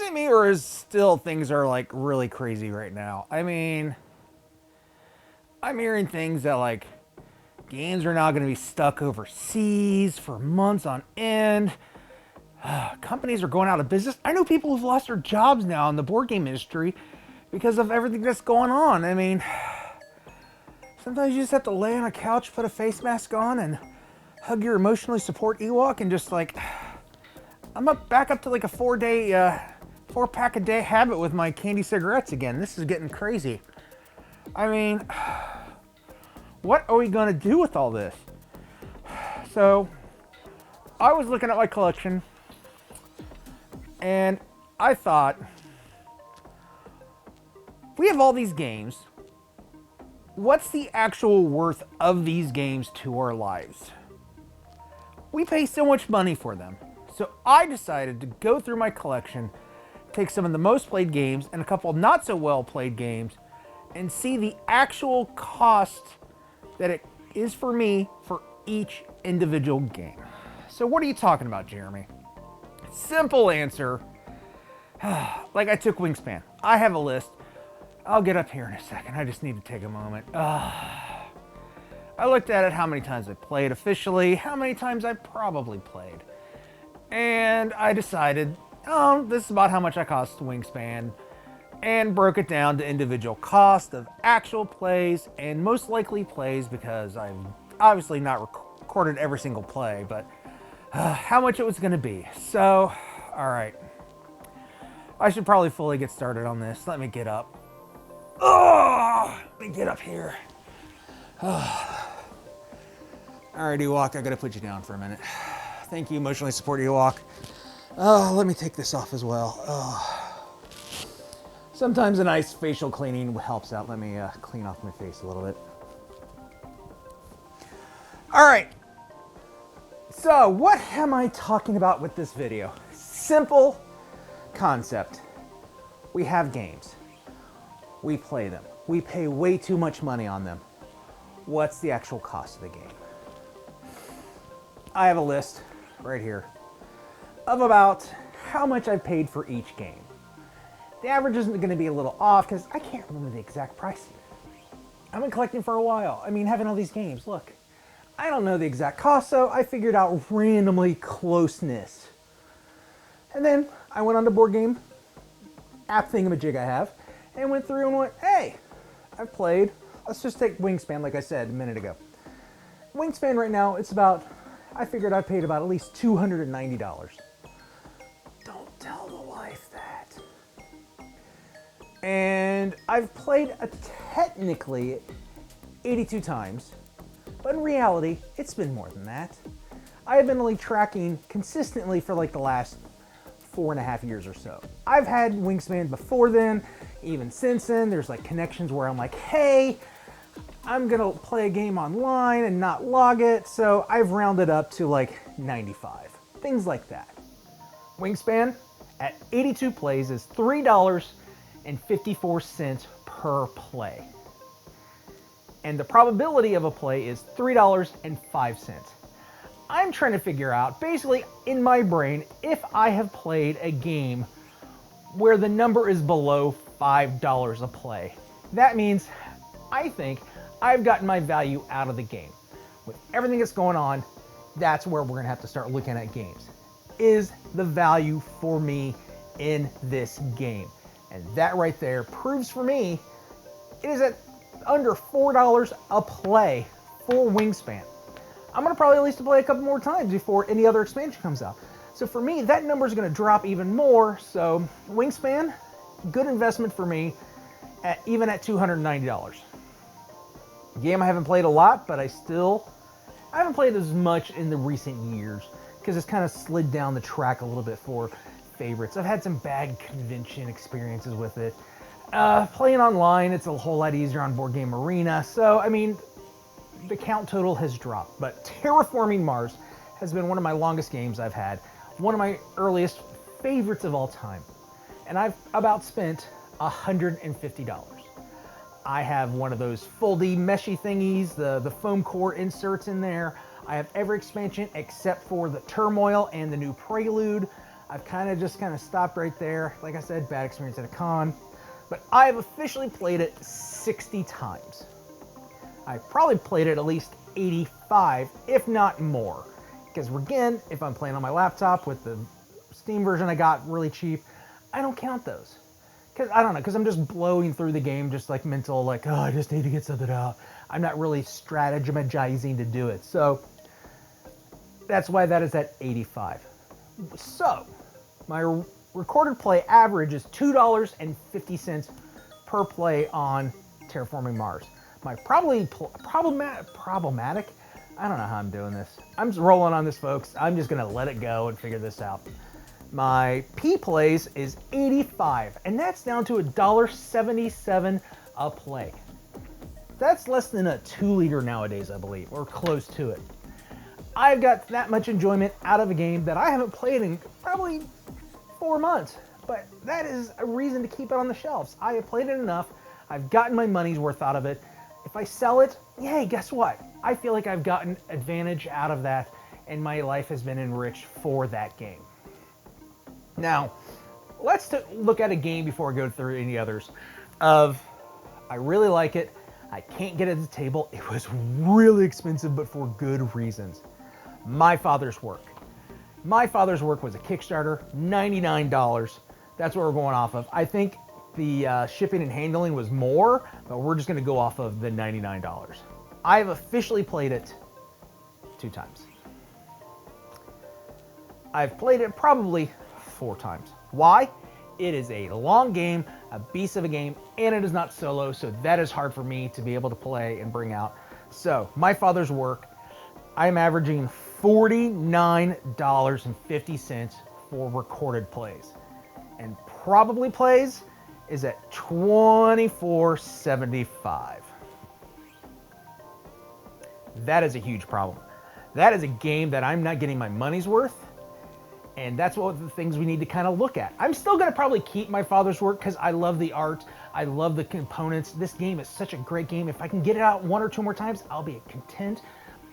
it me, or is still things are like really crazy right now? I mean, I'm hearing things that like games are now going to be stuck overseas for months on end. Companies are going out of business. I know people who've lost their jobs now in the board game industry because of everything that's going on. I mean, sometimes you just have to lay on a couch, put a face mask on, and hug your emotionally support Ewok, and just like, I'm back up to like a 4-pack a day habit with my candy cigarettes again. This is getting crazy. I mean, what are we gonna do with all this? So, I was looking at my collection, and I thought, we have all these games. What's the actual worth of these games to our lives? We pay so much money for them. So I decided to go through my collection, take some of the most played games and a couple not so well played games, and see the actual cost that it is for me for each individual game. So what are you talking about, Jeremy? Simple answer. Like I took Wingspan. I have a list. I'll get up here in a second. I just need to take a moment. I looked at it, how many times I played officially, how many times I probably played. And I decided, oh, this is about how much I cost Wingspan, and broke it down to individual cost of actual plays and most likely plays, because I've obviously not recorded every single play, but how much it was going to be. So, all right. I should probably fully get started on this. Let me get up. Oh, let me get up here. Oh. All right, Ewok, I gotta put you down for a minute. Thank you, emotionally support Ewok. Oh, let me take this off as well. Oh. Sometimes a nice facial cleaning helps out. Let me clean off my face a little bit. All right. So, what am I talking about with this video? Simple concept. We have games. We play them. We pay way too much money on them. What's the actual cost of the game? I have a list right here of about how much I've paid for each game. The average isn't going to be a little off because I can't remember the exact price. I've been collecting for a while. I mean, having all these games, look. I don't know the exact cost, so I figured out randomly closeness. And then I went on to board game app thingamajig I have, and went through and went, hey, I've played, let's just take Wingspan like I said a minute ago. Wingspan right now, it's about, I figured I paid about at least $290. Don't tell the wife that. And I've played technically 82 times, but in reality, it's been more than that. I have been only tracking consistently for like the last 4.5 years or so. I've had Wingspan before then, even since then. There's like connections where I'm like, hey, I'm gonna play a game online and not log it, so I've rounded up to like 95. Things like that. Wingspan at 82 plays is $3.54 per play. And the probability of a play is $3.05. I'm trying to figure out, basically in my brain, if I have played a game where the number is below $5 a play. That means I think I've gotten my value out of the game. With everything that's going on, that's where we're gonna have to start looking at games. Is the value for me in this game? And that right there proves for me it is at under $4 a play for Wingspan. I'm gonna probably at least play a couple more times before any other expansion comes out. So for me, that number is gonna drop even more. So Wingspan, good investment for me, even at $290. Game I haven't played a lot, but I haven't played as much in the recent years because it's kind of slid down the track a little bit for favorites. I've had some bad convention experiences with it. Playing online, it's a whole lot easier on Board Game Arena. So, I mean, the count total has dropped, but Terraforming Mars has been one of my longest games I've had, one of my earliest favorites of all time, and I've about spent $150. I have one of those foldy meshy thingies, the foam core inserts in there. I have every expansion except for the Turmoil and the new Prelude. I've kind of stopped right there. Like I said, bad experience at a con. But I've officially played it 60 times. I've probably played it at least 85, if not more. Because again, if I'm playing on my laptop with the Steam version I got really cheap, I don't count those. Because I don't know, because I'm just blowing through the game, just like mental, like, oh, I just need to get something out. I'm not really strategizing to do it. So that's why that is at 85. So my recorded play average is $2.50 per play on Terraforming Mars. My problematic, I don't know how I'm doing this. I'm just rolling on this, folks. I'm just gonna let it go and figure this out. My P plays is 85, and that's down to $1.77 a play. That's less than a 2-liter nowadays, I believe, or close to it. I've got that much enjoyment out of a game that I haven't played in probably 4 months, but that is a reason to keep it on the shelves. I have played it enough. I've gotten my money's worth out of it. If I sell it, yay, guess what? I feel like I've gotten advantage out of that, and my life has been enriched for that game. Now, let's look at a game before I go through any others. I really like it. I can't get it at the table. It was really expensive, but for good reasons. My Father's Work. My Father's Work was a Kickstarter, $99. That's what we're going off of. I think the shipping and handling was more, but we're just going to go off of the $99. I've officially played it 2 times. I've played it probably 4 times. Why? It is a long game, a beast of a game, and it is not solo, so that is hard for me to be able to play and bring out. So, My Father's Work, I'm averaging $49.50 for recorded plays. And probably plays is at $24.75. That is a huge problem. That is a game that I'm not getting my money's worth, and that's one of the things we need to kind of look at. I'm still going to probably keep My Father's Work because I love the art. I love the components. This game is such a great game. If I can get it out 1 or 2 more times, I'll be content.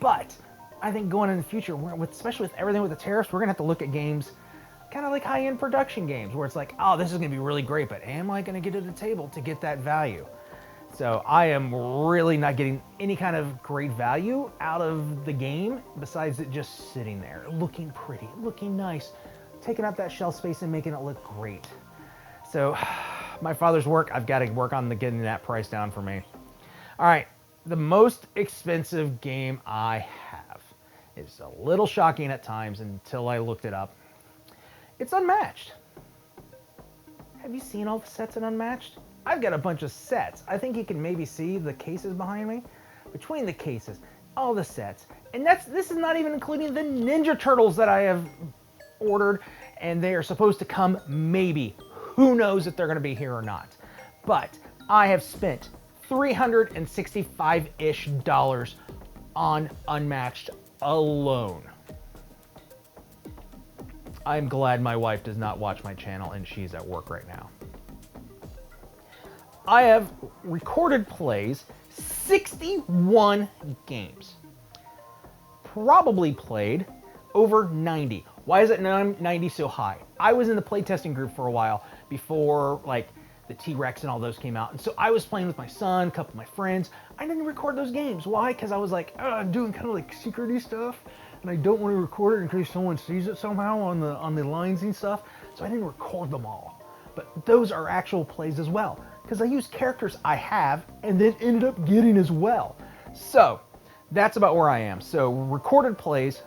But I think going in the future, especially with everything with the tariffs, we're going to have to look at games kind of like high-end production games where it's like, oh, this is going to be really great, but am I going to get to the table to get that value? So I am really not getting any kind of great value out of the game besides it just sitting there, looking pretty, looking nice, taking up that shelf space and making it look great. So My Father's Work, I've got to work on getting that price down for me. All right, the most expensive game I have is a little shocking at times until I looked it up. It's Unmatched. Have you seen all the sets in Unmatched? I've got a bunch of sets. I think you can maybe see the cases behind me. Between the cases, all the sets. And this is not even including the Ninja Turtles that I have ordered, and they are supposed to come maybe. Who knows if they're going to be here or not. But I have spent $365-ish on Unmatched alone. I'm glad my wife does not watch my channel and she's at work right now. I have recorded plays 61 games. Probably played over 90. Why is it 90 so high? I was in the playtesting group for a while before like the T-Rex and all those came out. And so I was playing with my son, a couple of my friends. I didn't record those games. Why? Because I was like, oh, I'm doing kind of like secret-y stuff. And I don't want to record it in case someone sees it somehow on the lines and stuff. So I didn't record them all. But those are actual plays as well. Because I used characters I have and then ended up getting as well. So that's about where I am. So recorded plays,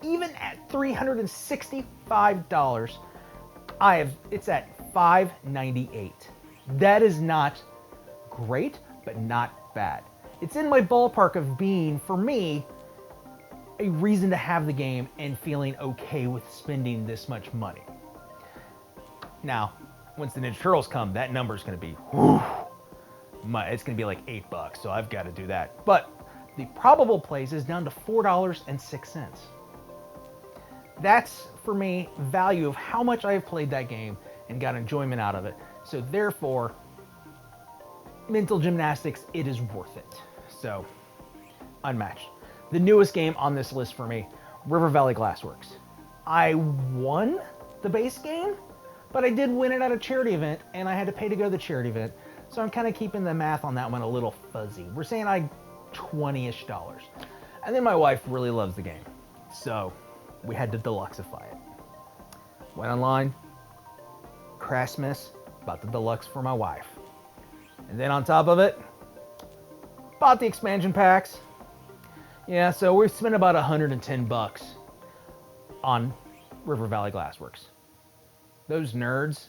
even at $365, it's at $598. That is not great, but not bad. It's in my ballpark of being, for me, a reason to have the game and feeling okay with spending this much money. Now, once the Ninja Turtles come, that number is going to be, whew, it's going to be like $8, so I've got to do that. But the probable plays is down to $4.06. That's, for me, value of how much I have played that game and got enjoyment out of it. So therefore, mental gymnastics, it is worth it. So, Unmatched. The newest game on this list for me, River Valley Glassworks. I won the base game, but I did win it at a charity event, and I had to pay to go to the charity event. So I'm kind of keeping the math on that one a little fuzzy. We're saying $20-ish. And then my wife really loves the game, so we had to deluxeify it. Went online, crash miss, bought the deluxe for my wife. And then on top of it, bought the expansion packs. Yeah, so we spent about $110 on River Valley Glassworks. Those nerds,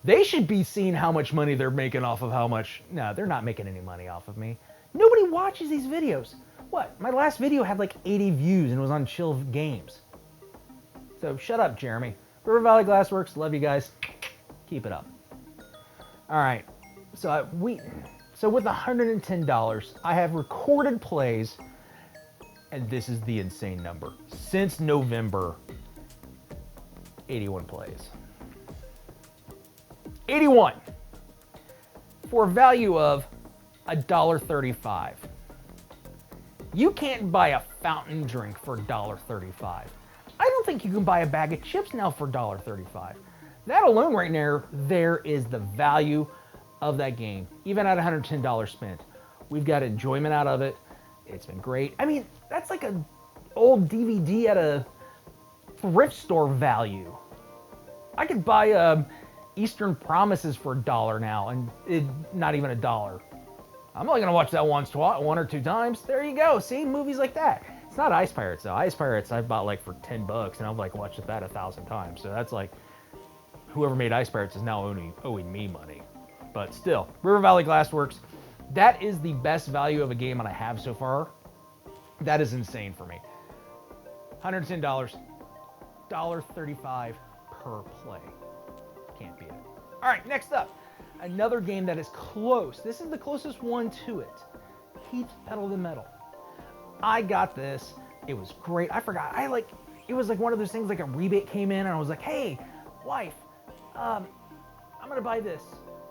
they should be seeing how much money they're making off of how much. No, they're not making any money off of me. Nobody watches these videos. What? My last video had like 80 views and it was on Chill Games. So shut up, Jeremy. River Valley Glassworks, love you guys. Keep it up. All right. So with $110, I have recorded plays, and this is the insane number. Since November, 81 plays. 81 for a value of $1.35. You can't buy a fountain drink for $1.35. I don't think you can buy a bag of chips now for $1.35. That alone right there is the value of that game. Even at $110 spent, we've got enjoyment out of it. It's been great. I mean, that's like an old DVD at a thrift store value. I could buy Eastern Promises for $1 now, and not even $1. I'm only gonna watch that one or two times. There you go. See, movies like that. It's not Ice Pirates though. Ice Pirates I've bought like for $10, and I've like watched that 1,000 times. So that's like, whoever made Ice Pirates is now owing me money. But still, River Valley Glassworks, that is the best value of a game that I have so far. That is insane for me. $110, $1.35 per play. Can't beat it. All right, next up, another game that is close. This is the closest one to it. Heat Pedal to Metal. I got this. It was great. I forgot. It was like one of those things, like a rebate came in, and I was like, hey, wife, I'm gonna buy this.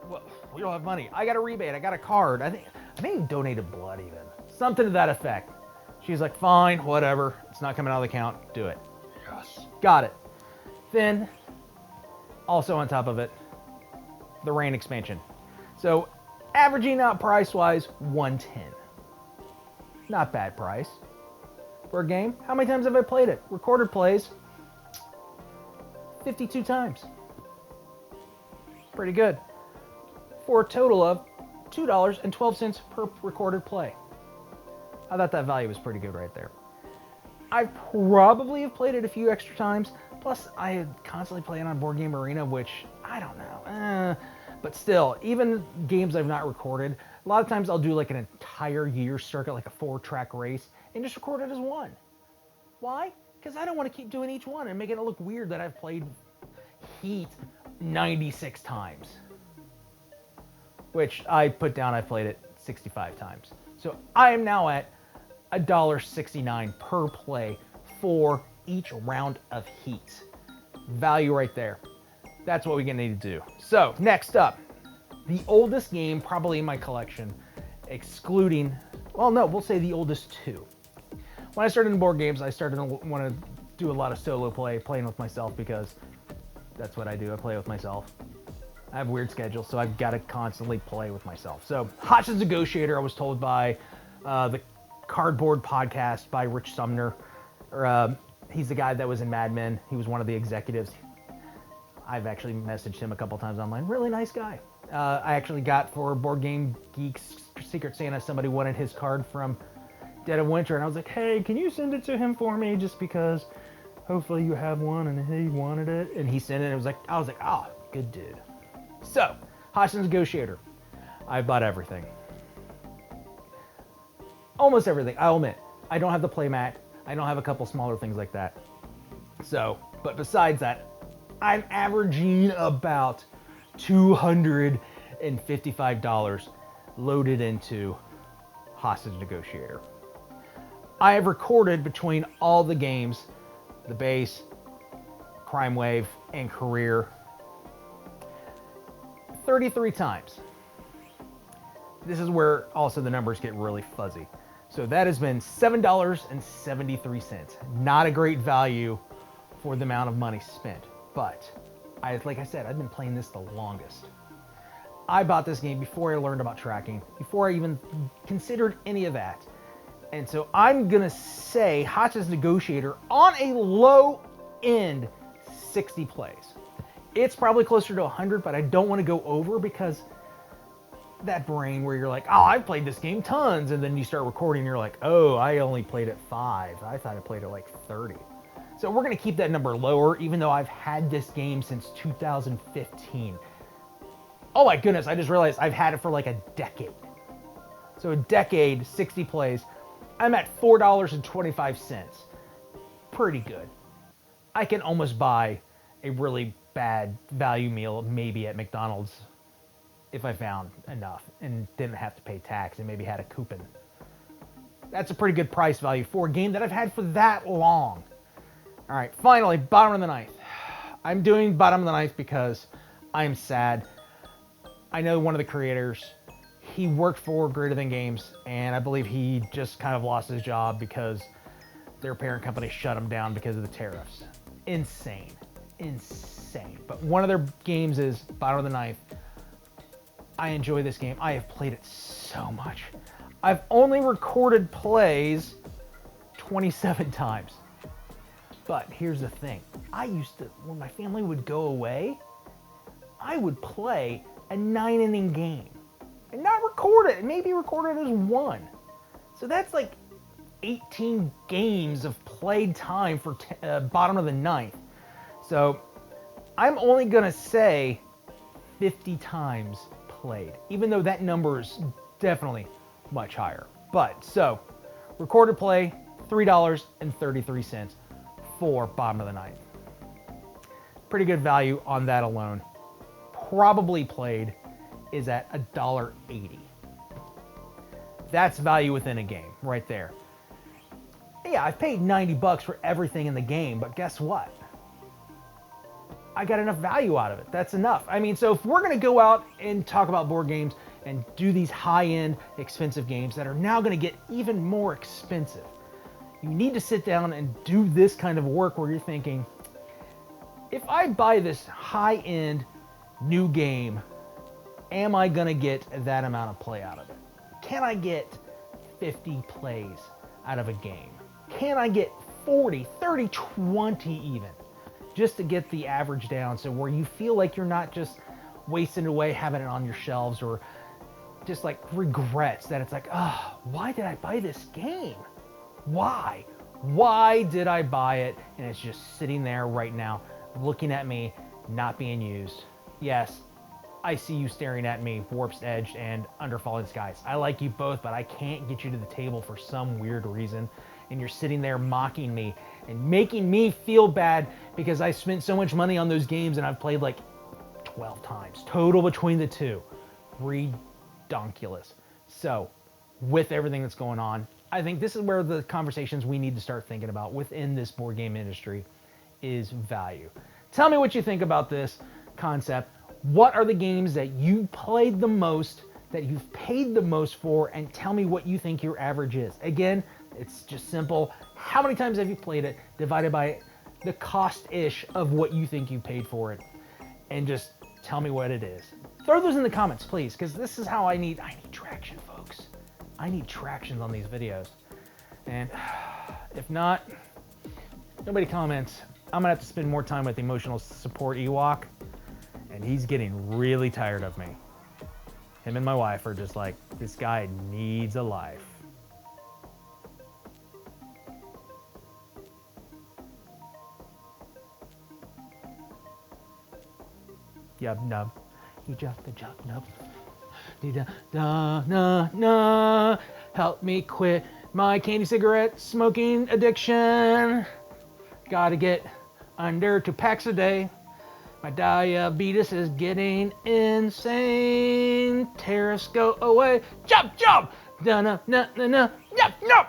Well, we don't have money. I got a rebate. I got a card. I may have donated blood even. Something to that effect. She's like, fine, whatever. It's not coming out of the account. Do it. Yes. Got it. Then, also on top of it, the Rain expansion. So, averaging out price-wise, $110. Not bad price for a game. How many times have I played it? Recorded plays, 52 times. Pretty good. For a total of $2.12 per recorded play. I thought that value was pretty good right there. I probably have played it a few extra times. Plus, I constantly play it on Board Game Arena, which, I don't know. But still, even games I've not recorded, a lot of times I'll do like an entire year circuit, like a 4-track race, and just record it as one. Why? Because I don't want to keep doing each one and making it look weird that I've played Heat 96 times. Which I put down, I've played it 65 times. So I am now at $1.69 per play for each round of Heat. Value right there. That's what we're gonna need to do. So next up, the oldest game probably in my collection, excluding, well, no, we'll say the oldest two. When I started in board games, I started to want to do a lot of solo play, playing with myself, because that's what I do. I play with myself. I have a weird schedule, so I've got to constantly play with myself. So Hostage Negotiator, I was told by the Cardboard podcast by Rich Sumner. He's the guy that was in Mad Men. He was one of the executives. I've actually messaged him a couple times online. Really nice guy. I actually got for Board Game Geeks Secret Santa, somebody wanted his card from Dead of Winter, and I was like, hey, can you send it to him for me, just because hopefully you have one, and he wanted it. And he sent it, and I was like, oh, good dude. So, Hostage Negotiator. I bought everything. Almost everything, I'll admit. I don't have the playmat. I don't have a couple smaller things like that. So, but besides that, I'm averaging about $255 loaded into Hostage Negotiator. I have recorded between all the games, the base, Crime Wave, and Career, 33 times. This is where also the numbers get really fuzzy. So that has been $7.73. Not a great value for the amount of money spent. But like I said, I've been playing this the longest. I bought this game before I learned about tracking, before I even considered any of that. And so I'm going to say Hotch's Negotiator on a low end 60 plays. It's probably closer to 100, but I don't want to go over because that brain where you're like, oh, I've played this game tons. And then you start recording and you're like, oh, I only played it 5. I thought I played it like 30. So we're going to keep that number lower, even though I've had this game since 2015. Oh my goodness, I just realized I've had it for like a decade. So a decade, 60 plays. I'm at $4.25. Pretty good. I can almost buy a really bad value meal maybe at McDonald's if I found enough and didn't have to pay tax and maybe had a coupon. That's a pretty good price value for a game that I've had for that long. All right, finally, bottom of the ninth. I'm doing bottom of the ninth because I'm sad. I know one of the creators, he worked for Greater Than Games, and I believe he just kind of lost his job because their parent company shut him down because of the tariffs. Insane. Insane. But one of their games is bottom of the ninth. I enjoy this game. I have played it so much. I've only recorded plays 27 times. But here's the thing. I used to, when my family would go away, I would play a 9-inning game and not record it, and maybe record it as 1. So that's like 18 games of played time for bottom of the ninth. So I'm only gonna say 50 times played, even though that number is definitely much higher. But so recorded play, $3.33 for bottom of the ninth. Pretty good value on that alone. Probably played is at $1.80. That's value within a game right there. Yeah, I've paid 90 bucks for everything in the game, but guess what? I got enough value out of it. That's enough. I mean, so if we're going to go out and talk about board games and do these high-end expensive games that are now going to get even more expensive, you need to sit down and do this kind of work where you're thinking, if I buy this high-end new game, am I going to get that amount of play out of it? Can I get 50 plays out of a game? Can I get 40, 30, 20 even? Just to get the average down, so where you feel like you're not just wasting away having it on your shelves, or just like regrets that it's like, oh, why did I buy this game? Why? Why did I buy it? And it's just sitting there right now, looking at me, not being used. Yes, I see you staring at me, Warp's Edge and Under Falling Skies. I like you both, but I can't get you to the table for some weird reason. And you're sitting there mocking me and making me feel bad because I spent so much money on those games and I've played like 12 times total between the two. Redonkulous. So, with everything that's going on, I think this is where the conversations we need to start thinking about within this board game industry is value. Tell me what you think about this concept. What are the games that you played the most, that you've paid the most for, and tell me what you think your average is. Again, it's just simple. How many times have you played it divided by the cost-ish of what you think you paid for it, and just tell me what it is. Throw those in the comments, please, because this is how I need traction, folks. I need traction on these videos. And if not, nobody comments, I'm gonna have to spend more time with emotional support Ewok, and he's getting really tired of me. Him and my wife are just like, this guy needs a life. Yub nub. He jumped the jump nub. Da da na na. Help me quit my candy cigarette smoking addiction. Gotta get under 2 packs a day. My diabetes is getting insane. Tariffs go away. Jump, jump. Da na na na na. Yep, nope.